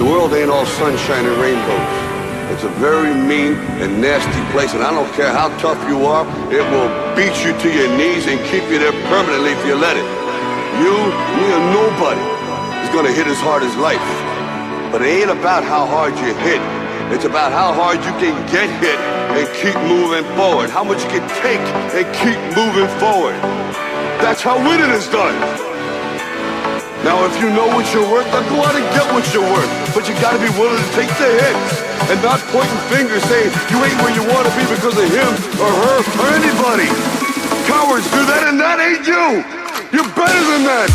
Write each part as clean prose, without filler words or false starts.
The world ain't all sunshine and rainbows. It's a very mean and nasty place, and I don't care how tough you are, it will beat you to your knees and keep you there permanently if you let it. You, me, or nobody is gonna hit as hard as life. But it ain't about how hard you hit. It's about how hard you can get hit and keep moving forward. How much you can take and keep moving forward. That's how winning is done. Now if you know what you're worth, then go out and get what you're worth. But you gotta be willing to take the hits and not pointing fingers saying you ain't where you wanna be because of him or her or anybody. Cowards do that and that ain't you. You're better than that.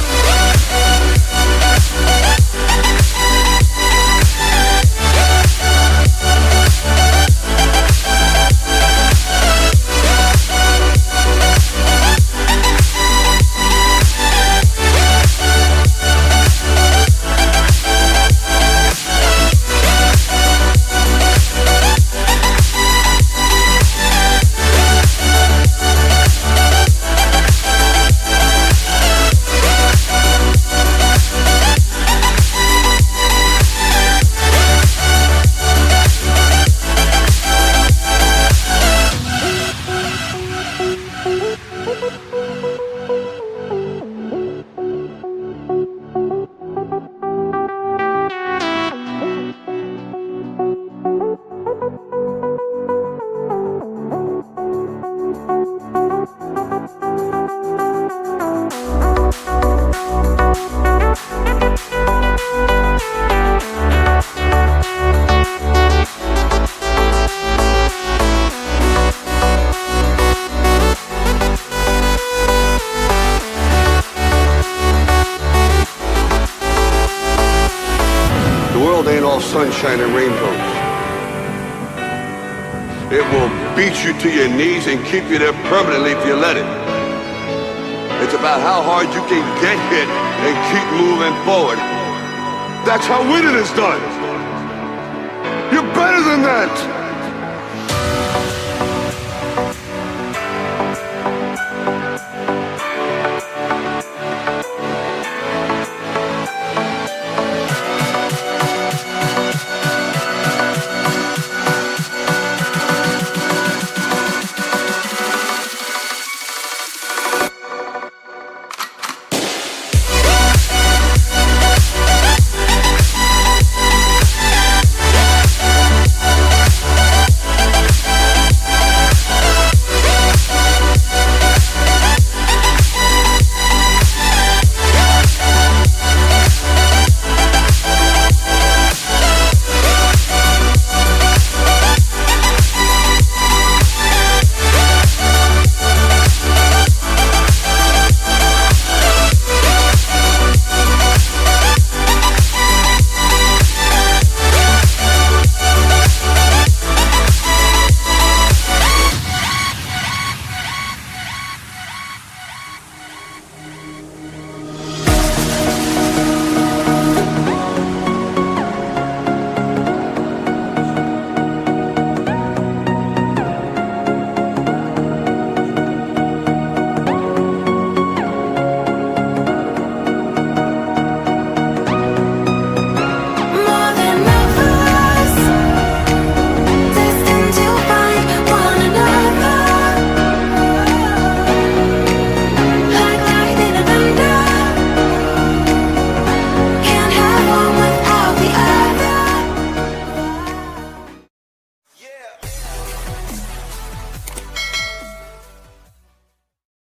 Sunshine and rainbows. It will beat you to your knees and keep you there permanently if you let it. It's about how hard you can get hit and keep moving forward. That's how winning is done. You're better than that.